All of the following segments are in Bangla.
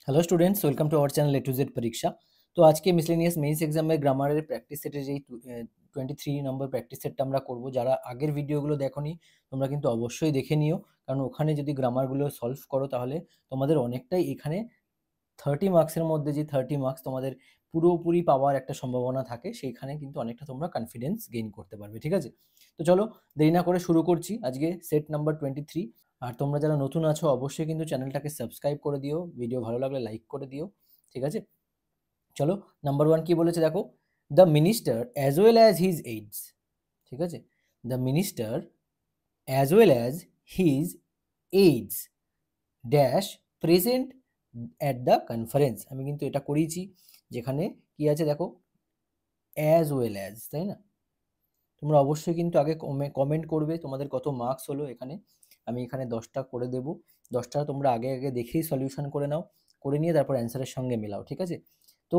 Hello students, welcome to our channel A to Z পরীক্ষা। তো আজকে মিসলেনিয়াস মেইনস এক্সামের গ্রামারের প্র্যাকটিস সেটের যেই 23 নম্বর প্র্যাকটিস সেটটা আমরা করব। যারা আগের ভিডিওগুলো দেখোনি তোমরা কিন্তু অবশ্যই দেখে নিও, কারণ ওখানে যদি গ্রামারগুলো সলভ করো তাহলে তোমাদের অনেকটাই এখানে 30 মার্কসের মধ্যে যে 30 মার্কস তোমাদের পুরোপুরি পাওয়ার একটা সম্ভাবনা থাকে, সেইখানে কিন্তু অনেকটা তোমরা কনফিডেন্স গেইন করতে পারবে। ঠিক আছে, তো চলো দেরি না করে শুরু করছি আজকে সেট নাম্বার 23। আর তোমরা যারা নতুন আছো অবশ্যই কিন্তু চ্যানেলটাকে সাবস্ক্রাইব করে দিও, ভিডিও ভালো লাগলে লাইক করে দিও। ঠিক আছে, চলো নাম্বার 1 কি বলেছে দেখো, the minister as well as his AIDS. ঠিক আছে, the minister as well as his AIDS dash present at the conference. আমি কিন্তু এটা করিয়েছি, যেখানে কি আছে দেখো, অ্যাজ ওয়েল অ্যাজ, তাই না? তোমরা অবশ্যই কিন্তু আগে কমেন্ট করবে তোমাদের কত মার্কস হলো। এখানে আমি এখানে 10টা করে দেব, 10টা তোমরা আগে আগে দেখেই সলিউশন করে নাও, করে নিয়ে তারপর অ্যান্সারের সঙ্গে মেলাও। ঠিক আছে, তো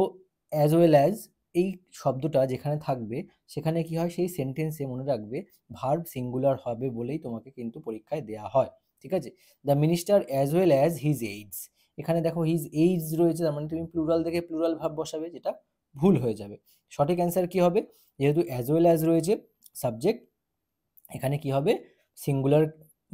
অ্যাজ ওয়েল অ্যাজ এই শব্দটা যেখানে থাকবে সেখানে কি হয়, সেই সেন্টেন্সে মনে রাখবে ভার্ব সিঙ্গুলার হবে বলেই তোমাকে কিন্তু পরীক্ষায় দেয়া হয়। ঠিক আছে, the minister as well as his AIDS, এখানে দেখো হিজ এইডস রয়েছে, তার মানে তুমি প্লুরাল দেখে প্লুরাল ভার্ব বসাবে, যেটা ভুল হয়ে যাবে। সঠিক অ্যান্সার কি হবে, যেহেতু অ্যাজ ওয়েল অ্যাজ রয়েছে সাবজেক্ট, এখানে কি হবে, সিঙ্গুলার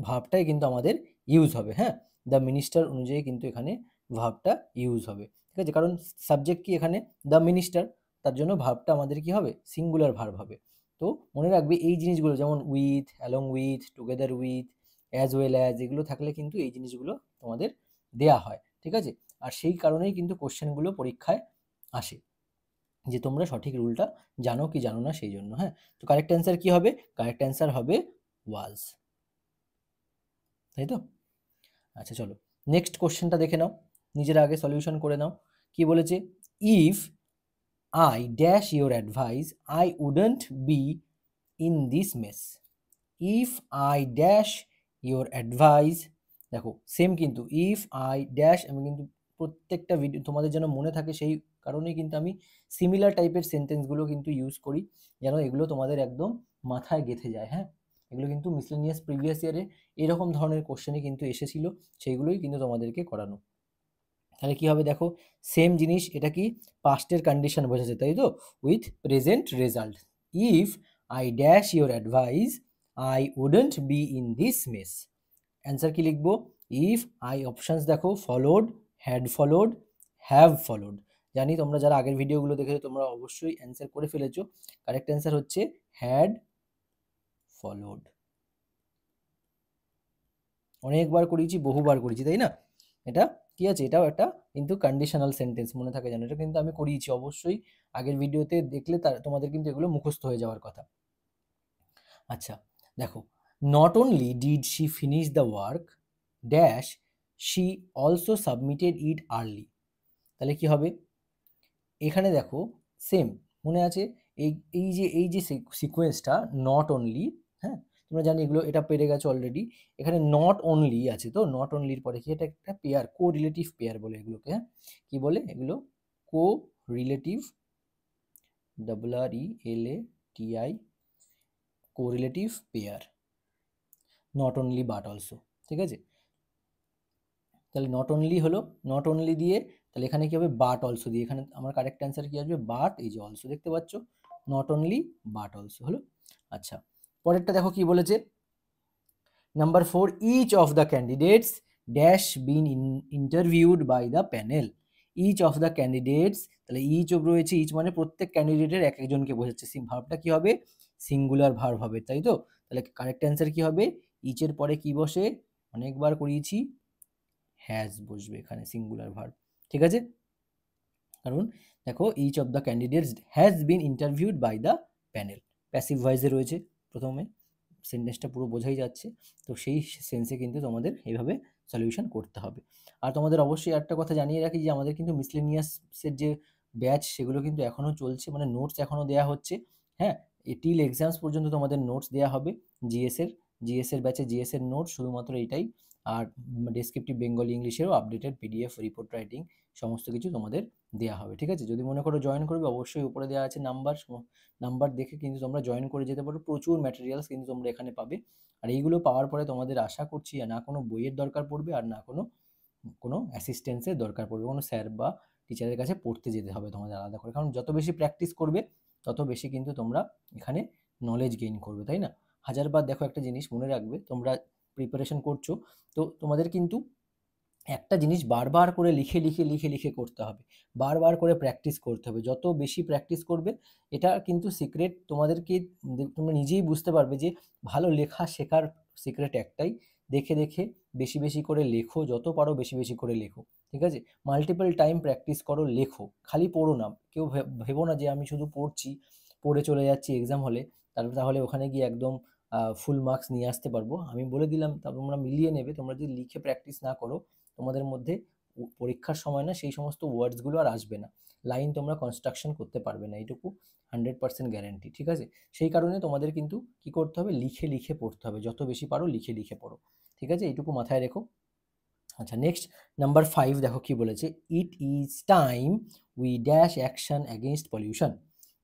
ভার্বটাই কিন্তু আমাদের ইউজ হবে। হ্যাঁ, দ্য মিনিস্টার অনুযায়ী কিন্তু এখানে ভার্বটা ইউজ হবে। ঠিক আছে, কারণ সাবজেক্ট কি এখানে দ্য মিনিস্টার, তার জন্য ভার্বটা আমাদের কি হবে, সিঙ্গুলার ভার্ব হবে। তো মনে রাখবে এই জিনিসগুলো, যেমন with, along with, together with, as well as, এগুলো থাকলে কিন্তু এই জিনিসগুলো তোমাদের দেয়া হয়। ঠিক আছে, আর সেই কারণেই কিন্তু কোশ্চেনগুলো পরীক্ষায় আসে, যে তোমরা সঠিক রুলটা জানো কি জানো না সেই জন্য। হ্যাঁ, তো কারেক্ট অ্যান্সার কি হবে, কারেক্ট অ্যান্সার হবে ওয়াজ, তাই তো? আচ্ছা চলো নেক্সট কোশ্চেনটা দেখে নাও, নিজের আগে সলিউশন করে নাও। কি বলেছে, if I dash your advice I wouldn't be in this mace. If I dash your advice, দেখো সেম কিন্তু ইফ আই ড্যাশ, আমি কিন্তু প্রত্যেকটা ভিডিও তোমাদের যেন মনে থাকে সেই কারণেই কিন্তু আমি সিমিলার টাইপের সেন্টেন্সগুলো কিন্তু ইউজ করি, যেন এগুলো তোমাদের একদম মাথায় গেঁথে যায়। হ্যাঁ, এগুলো কিন্তু মিসলেনিয়াস প্রিভিয়াস ইয়ারে এরকম ধরনের কোশ্চেনই কিন্তু এসেছিল, সেইগুলোই কিন্তু তোমাদেরকে করানো। তাহলে কি হবে দেখো, সেম জিনিস, এটা কি পাস্টের কন্ডিশন বোঝাচ্ছে, তাই তো, with present result. If I dash your advice I wouldn't be in this mace. Answer কি লিখবো, ইফ আই অপশানস দেখো, followed, had followed, have followed. জানি তোমরা যারা আগের ভিডিওগুলো দেখেছো তোমরা অবশ্যই অ্যান্সার করে ফেলেছো, কারেক্ট অ্যান্সার হচ্ছে হ্যাড ফলোড। অনেকবার করেছি, বহুবার করেছি, তাই না? এটা কি আছে, এটাও একটা কিন্তু কন্ডিশনাল সেন্টেন্স, মনে থাকে জানো, এটা কিন্তু আমি করিয়েছি অবশ্যই, আগের ভিডিওতে দেখলে তার তোমাদের কিন্তু এগুলো মুখস্থ হয়ে যাওয়ার কথা। আচ্ছা দেখো, not only did she finish the work dash she also submitted it early. তাহলে কি হবে, এখানে দেখো সেম মনে আছে, এই এই যে সিকোয়েন্সটা নট অনলি, হ্যাঁ তোমরা জানি এগুলো, এটা পেরে গেছো অলরেডি। এখানে নট অনলি আছে, তো নট অনলির পরে কি, এটা একটা পেয়ার, কো রিলেটিভ পেয়ার বলে এগুলোকে। হ্যাঁ, কি বলে এগুলো, co relative, WRELATI, co relative pair, not only but also. ঠিক আছে, তাহলে নট অনলি হলো, নট অনলি দিয়ে তাহলে এখানে কি হবে, বাট অলসো দিয়ে, এখানে আমার কারেক্ট অ্যান্সার কি আসবে, বাট, এই যে অলসো দেখতে পাচ্ছ, নট অনলি বাট অলসো হলো। আচ্ছা পরেরটা দেখো কি বলেছে, number 4, each of the candidates dash been interviewed by the panel. Each of the candidates, তাহলে ইচ অফ রয়েছে, ইচ মানে প্রত্যেক ক্যান্ডিডেটের এক একজনকে বোঝাচ্ছে, ভার্বটা কি হবে, সিঙ্গুলার ভার্ব হবে, তাই তো? তাহলে কারেক্ট অ্যান্সার কি হবে, ইচের পরে কি বসে, অনেকবার করিয়েছি, হ্যাজ বসবে এখানে, সিঙ্গুলার ভার্ব। ঠিক আছে, কারণ দেখো each of the candidates has been interviewed by the panel, passive ভয়েসে রয়েছে প্রথমে, সেন্টেন্সটা পুরো বোঝাই যাচ্ছে। তো সেই সেন্সে কিন্তু তোমাদের এইভাবে সলিউশন করতে হবে। আর তোমাদের অবশ্যই একটা কথা জানিয়ে রাখি, যে আমাদের কিন্তু মিসলেনিয়াসের যে ব্যাচ সেগুলো কিন্তু এখনও চলছে, মানে নোটস এখনও দেওয়া হচ্ছে। হ্যাঁ, টিল এক্সামস পর্যন্ত তোমাদের নোটস দেওয়া হবে, জিএসের ব্যাচে জিএসের নোটস শুধুমাত্র এইটাই। আর ডেসক্রিপটিভ বেঙ্গলি ইংলিশেরও আপডেটেড পিডিএফ, রিপোর্ট রাইটিং সমস্ত কিছু তোমাদের দেওয়া হবে। ঠিক আছে, যদি মনে করো জয়েন করবে, অবশ্যই উপরে দেওয়া আছে নাম্বার দেখে কিন্তু তোমরা জয়েন করে যেতে পারো, প্রচুর ম্যাটেরিয়ালস কিন্তু তোমরা এখানে পাবে। আর এইগুলো পাওয়ার পরে তোমাদের আশা করছি না কোনো বইয়ের দরকার পড়বে, আর না কোনো কোনো অ্যাসিস্ট্যান্সের দরকার পড়বে, কোনো স্যার বা টিচারের কাছে পড়তে যেতে হবে তোমাদের আলাদা করে। কারণ যত বেশি প্র্যাকটিস করবে তত বেশি কিন্তু তোমরা এখানে নলেজ গেইন করবে, তাই না? হাজারবার দেখো একটা জিনিস মনে রাখবে, তোমরা প্রিপারেশন করছো তো তোমাদের কিন্তু একটা জিনিস বারবার করে লিখে করতে হবে, বারবার করে প্র্যাকটিস করতে হবে। যত বেশি প্র্যাকটিস করবে, এটা কিন্তু সিক্রেট তোমাদেরকে, তোমরা নিজেই বুঝতে পারবে যে ভালো লেখা শেখার সিক্রেট একটাই, দেখে বেশি বেশি করে লেখো, যত পারো বেশি বেশি করে লেখো, ঠিক আছে? মাল্টিপল টাইম প্র্যাকটিস করো, লেখো, খালি পড়ো না। কেউ ভেবো না যে আমি শুধু পড়ছি, পড়ে চলে যাচ্ছি এক্সাম হলে, তাহলে ওখানে গিয়ে একদম ফুল মার্কস নিয়ে আসতে পারবো। আমি বলে দিলাম, তা তোমরা মিলিয়ে নেবে। তোমরা যদি লিখে প্র্যাকটিস না করো, তোমাদের মধ্যে পরীক্ষার সময় না সেই সমস্ত ওয়ার্ডসগুলো আর আসবে না, লাইন তোমরা কনস্ট্রাকশন করতে পারবে না, এইটুকু 100% গ্যারেন্টি, ঠিক আছে? সেই কারণে তোমাদের কিন্তু কি করতে হবে, লিখে পড়তে হবে, যত বেশি পারো লিখে পড়ো, ঠিক আছে? এইটুকু মাথায় রেখো। আচ্ছা, নেক্সট নাম্বার 5 দেখো কি বলেছে, ইট is time we dash action against pollution.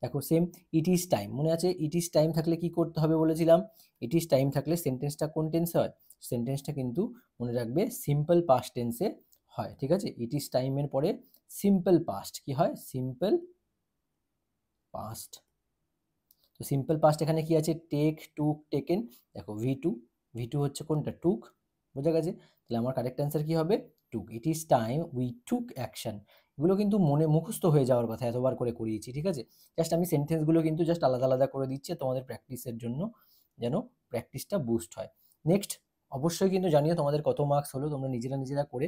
দেখো সেম, ইট ইজ টাইম, মনে আছে ইট ইজ টাইম থাকলে কি করতে হবে বলেছিলাম? ইট ইজ টাইম থাকলে সেন্টেন্সটা কোন টেন্সে হয়? সেন্টেন্সটা কিন্তু মনে রাখবে সিম্পল পাস্ট টেন্সে হয়, ঠিক আছে? ইট ইজ টাইমের পরে সিম্পল পাস্ট কি হয়? Simple past. তো সিম্পল পাস্ট এখানে কি আছে? টেক, টুক, টেকেন। দেখো ভি টু হচ্ছে কোনটা? টুক, বোঝা গেছে? তাহলে আমার কারেক্ট অ্যান্সার কি হবে? Took. It is time we took action. এগুলো কিন্তু মনে মুখস্থ হয়ে যাওয়ার কথা, এতবার করে করিয়েছি, ঠিক আছে? জাস্ট আমি সেন্টেন্সগুলো কিন্তু জাস্ট আলাদা আলাদা করে দিচ্ছি তোমাদের প্র্যাকটিসের জন্য, যেন প্র্যাকটিসটা বুস্ট হয়। নেক্সট, অবশ্যই কিন্তু জানিও তোমাদের কত মার্কস হলো, তোমরা নিজেরা করে।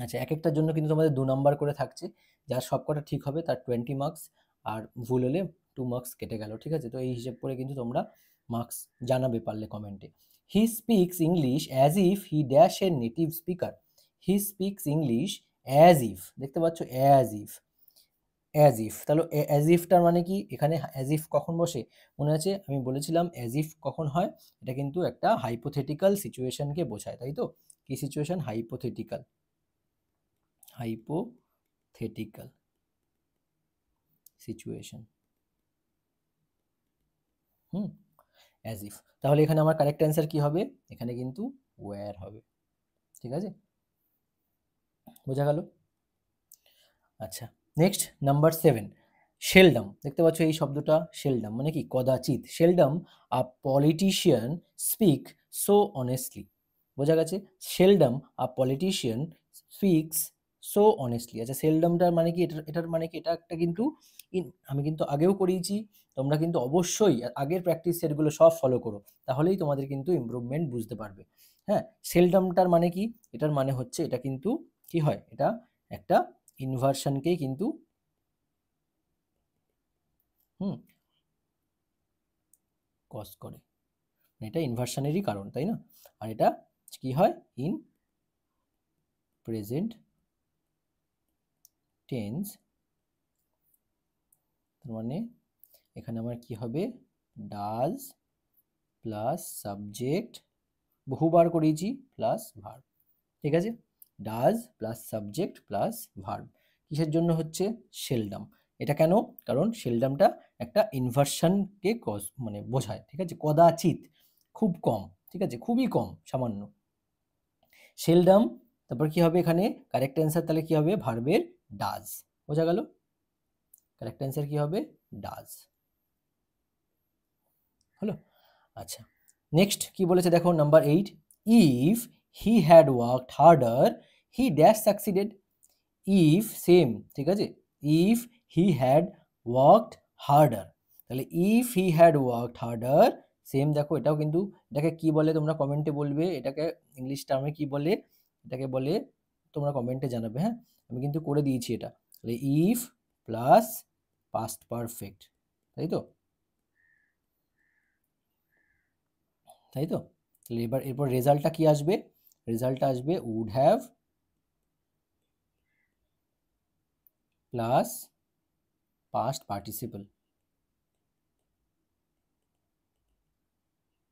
আচ্ছা, এক একটার জন্য কিন্তু তোমাদের 2 নাম্বার করে থাকছে। যার সবকটা ঠিক হবে তার 20 মার্কস, আর ভুল হলে 2 মার্কস কেটে গেল, ঠিক আছে? তো এই হিসেব করে কিন্তু তোমরা মার্কস জানাবে পারলে কমেন্টে। He speaks English as if he dash এর native speaker. He speaks English as if, দেখতে পাচ্ছ? অ্যাজ ইফ, তাহলে অ্যাজ ইফটার মানে কি? এখানে অ্যাজ ইফ কখন বসে মনে আছে? আমি বলেছিলাম অ্যাজ ইফ কখন হয়, এটা কিন্তু একটা হাইপোথেটিক্যাল সিচুয়েশনকে বোঝায়, তাই তো? কি situation? Hypothetical situation. As if. তাহলে এখানে আমার কারেক্ট অ্যান্সার কি হবে? এখানে কিন্তু ওয়্যার হবে, ঠিক আছে? বোঝা গেল? আচ্ছা, নেক্সট নাম্বার 7, সেলডম। দেখতে পাচ্ছ এই শব্দটা, সেলডম মানে কি? কদাচিৎ। Seldom a politician speak so honestly. বোঝা গেছে? Seldom a politician speaks so honestly. আচ্ছা, সেলডমটার মানে কি? এটার মানে কি? এটা একটা কিন্তু আমি কিন্তু আগেও করিয়েছি, তোমরা কিন্তু অবশ্যই আগের প্র্যাকটিস সেটগুলো সব ফলো করো, তাহলেই তোমাদের কিন্তু ইমপ্রুভমেন্ট বুঝতে পারবে। হ্যাঁ, সেলডমটার মানে কি? এটার মানে হচ্ছে, এটা কিন্তু কি হয়? এটা একটা ইনভার্সনকেই কিন্তু কজ করে, এটা ইনভার্সনেরই কারণ, তাই না? আর এটা কি হয়? ইন প্রেজেন্ট টেন্স, তার মানে এখানে আমার কি হবে? ডাজ প্লাস সাবজেক্ট, বহুবার করেছি, প্লাস ভার্ব, ঠিক আছে? Does plus subject plus verb. কিসের জন্য হচ্ছে? সেলডম। এটা কেন? কারণ সেলডমটা একটা ইনভার্সনকে মানে বোঝায়, ঠিক আছে? কদাচিৎ, খুব কম, ঠিক আছে? খুবই কম, সামান্য। সেলডম, তারপর কি হবে এখানে? কারেক্ট অ্যান্সার তাহলে কি হবে? ভার্বের ডাজ। বোঝা গেল? কারেক্ট অ্যান্সার কি হবে? ডাজ। হলো? আচ্ছা, নেক্সট কি বলেছে দেখো, number 8, if he had worked harder he dash succeeded. If, same, ঠিক আছে? If he had worked harder, তাহলে if he had worked harder, same দেখো এটাও কিন্তু, এটাকে কি বলে তোমরা কমেন্টে বলবে, এটাকে ইংলিশ টার্মে কি বলে, এটাকে বলে তোমরা কমেন্টে জানাবে। হ্যাঁ, আমি কিন্তু করে দিয়েছি এটা। তাহলে ইফ প্লাস পাস্ট পারফেক্ট, তাই তো? তাহলে এরপর রেজাল্টটা কি আসবে? রেজাল্টটা আসবে would have plus past participle.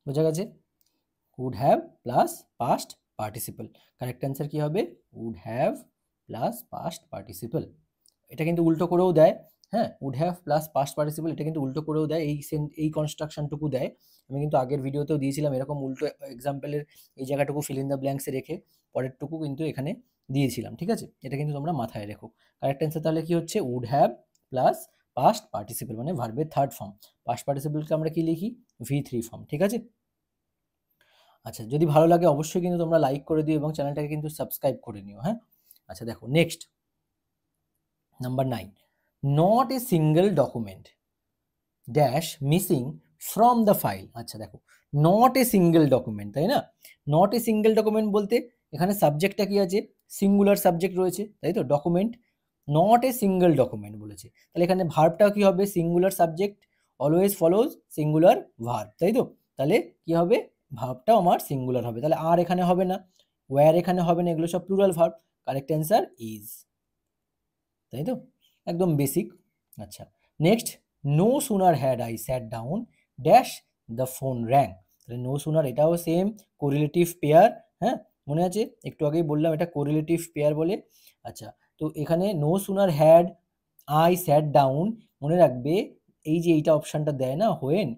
বোঝা গেছে? Would have plus past participle. Correct answer কি হবে? Would have plus past participle. এটা কিন্তু উল্টো করেও দেয়। হ্যাঁ, would have plus past participle এটা কিন্তু উল্টো করেও দেয়, এই কনস্ট্রাকশনটুকু দেয়। আমি কিন্তু আগের ভিডিওতেও দিয়েছিলাম এরকম উল্টো এক্সাম্পলের এই জায়গাটুকু ফিল ইন দ্য ব্ল্যাঙ্কসে রেখে পরেরটুকু কিন্তু এখানে দিয়েছিলাম, ঠিক আছে? এটা কিন্তু তোমরা মাথায় রেখো। কারেক্ট অ্যান্সার তাহলে কি হচ্ছে? Would have plus past participle মানে ভার্বের থার্ড ফর্ম। পাস্ট পার্টিসিপলকে আমরা কি লিখি? V3 ফর্ম, ঠিক আছে? আচ্ছা, যদি ভালো লাগে অবশ্যই কিন্তু তোমরা লাইক করে দিও এবং চ্যানেলটাকে কিন্তু সাবস্ক্রাইব করে নিও, হ্যাঁ? আচ্ছা দেখো next number 9, not a single document dash missing from the file. আচ্ছা দেখো, নট এ সিঙ্গেল ডকুমেন্ট, তাই না? নট এ সিঙ্গেল ডকুমেন্ট বলতে এখানে সাবজেক্টটা কি আছে? সিঙ্গুলার সাবজেক্ট রয়েছে, তাই তো? Document, not a single document বলেছে, তাহলে এখানে ভার্বটা কি হবে? Singular subject always follows singular verb, তাই তো? তাহলে কি হবে? ভার্বটাও আমার সিঙ্গুলার হবে, তাহলে আর এখানে হবে না, ওয়্যার এখানে হবে না, এগুলো সব plural verb. Correct answer is, তাই তো? একদম বেসিক। আচ্ছা next, no sooner had I sat down dash the phone rang. তাহলে নো সুনার এটাও সেম কোরিলেটিভ পেয়ার, হ্যাঁ? মনে আছে? একটু আগেই বললাম এটা কোরিলেটিভ পেয়ার বলে। আচ্ছা, তো এখানে no sooner had I sat down, মনে রাখবে এই যে এইটা অপশানটা দেয় না, হোয়েন,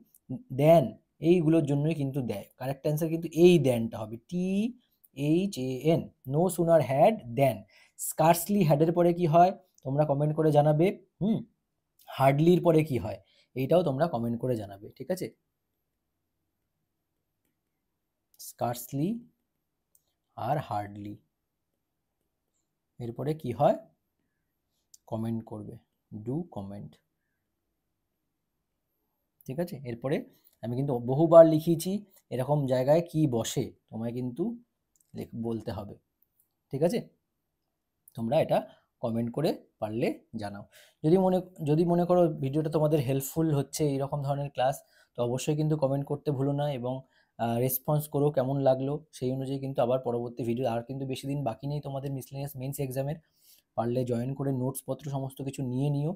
দেন, এইগুলোর জন্যই কিন্তু দেয়। কারেক্ট অ্যান্সার কিন্তু এই দেনটা হবে, THAN। No sooner had then. Scarcely হ্যাডের পরে কি হয় তোমরা কমেন্ট করে জানাবে। হার্ডলির পরে কি হয় এইটাও তোমরা কমেন্ট করে জানাবে, ঠিক আছে? স্কার্সলি আর হার্ডলি এরপরে কি হয় কমেন্ট করবে, ডু কমেন্ট, ঠিক আছে? এরপরে আমি কিন্তু বহুবার লিখিয়েছি এরকম জায়গায় কি বসে তোমায় কিন্তু বলতে হবে, ঠিক আছে? তোমরা এটা কমেন্ট করে পারলে জানাও। যদি মনে করো ভিডিওটা তোমাদের হেল্পফুল হচ্ছে এইরকম ধরনের ক্লাস, তো অবশ্যই কিন্তু কমেন্ট করতে ভুলো না এবং রেসপন্স করো কেমন লাগলো, সেই অনুযায়ী কিন্তু আবার পরবর্তী ভিডিও, আর কিন্তু বেশি দিন বাকি নেই তোমাদের মিসলেনিয়াস মেন্স এক্সামের। পারলে জয়েন করে নোটসপত্র সমস্ত কিছু নিয়ে নিও,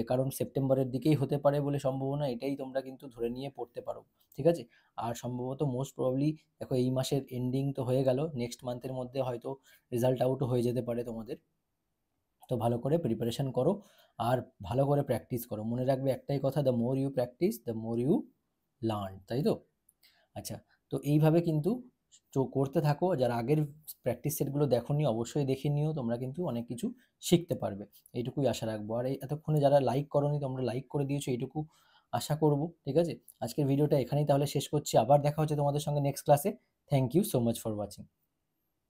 কারণ সেপ্টেম্বরের দিকেই হতে পারে বলে সম্ভাবনা, এটাই তোমরা কিন্তু ধরে নিয়ে পড়তে পারো, ঠিক আছে? আর সম্ভবত মোস্ট প্রবাবলি দেখো এই মাসের এন্ডিং তো হয়ে গেল, নেক্সট মান্থের মধ্যে হয়তো রেজাল্ট আউটও হয়ে যেতে পারে তোমাদের। তো ভালো করে প্রিপারেশন করো আর ভালো করে প্র্যাকটিস করো। মনে রাখবে একটাই কথা, the more you practise the more you learn, তাই তো? আচ্ছা, তো এইভাবে কিন্তু করতে থাকো। যারা আগের প্র্যাকটিস সেটগুলো দেখোনি অবশ্যই দেখে নিও, তোমরা কিন্তু অনেক কিছু শিখতে পারবে, এইটুকুই আশা রাখবো। আর এই এতক্ষণে যারা লাইক করোনি তোমরা লাইক করে দিয়েছো, এইটুকু আশা করব, ঠিক আছে? আজকের ভিডিওটা এখানেই তাহলে শেষ করছি, আবার দেখা হচ্ছে তোমাদের সঙ্গে নেক্সট ক্লাসে। Thank you so much for watching.